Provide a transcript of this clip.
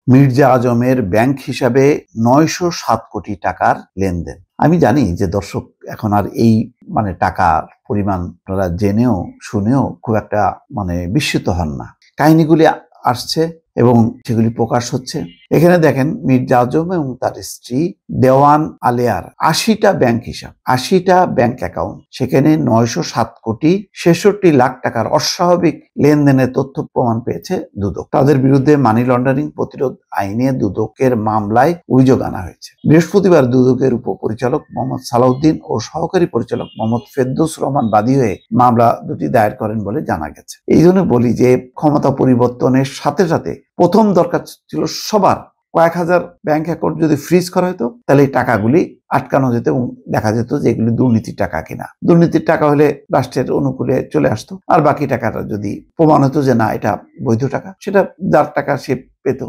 মির্জা আজমের bank হিসাবে ৯০৭ কোটি টাকার লেনদেন। আমি জানি যে দর্শক এখন আর এই টাকার পরিমাণ আপনারা জেনেও শুনেও খুব একটা বিস্মিত হন না। কাহিনীগুলি আসছে এবং সেগুলি প্রকাশ হচ্ছে। এখানে দেখেন মির্জা আজম এবং তার স্ত্রী দেওয়ান আলিয়ার ৮০টা ব্যাংক হিসাব, ৮০টা ব্যাংক অ্যাকাউন্ট, সেখানে ৯০৭ কোটি ৬৬ লাখ টাকার অস্বাভাবিক লেনদেনের তথ্য প্রমাণ পেয়েছে দুদক। তাদের বিরুদ্ধে মানি লন্ডারিং প্রতিরোধ আইনে দুদকের মামলায় অভিযোগ আনা হয়েছে। বৃহস্পতিবার দুদকের উপপরিচালক মোহাম্মদ সালাউদ্দিন ও সহকারী পরিচালক মোহাম্মদ ফেরদৌস রহমান বাদী হয়ে মামলা দুটি দায়ের করেন বলে জানা গেছে। এই জন্য বলি যে ক্ষমতা পরিবর্তনের সাথে সাথে প্রথম দরকার ছিল সবার কয়েক হাজার ব্যাংক অ্যাকাউন্ট যদি ফ্রিজ করা হতো তাহলে এই টাকাগুলি আটকানো যেত এবং দেখা যেত যে এগুলি দুর্নীতির টাকা কিনা। দুর্নীতির টাকা হলে রাষ্ট্রের অনুকূলে চলে আসতো, আর বাকি টাকাটা যদি প্রমাণ হতো যে না এটা বৈধ টাকা, সেটা যার টাকা সে পেত।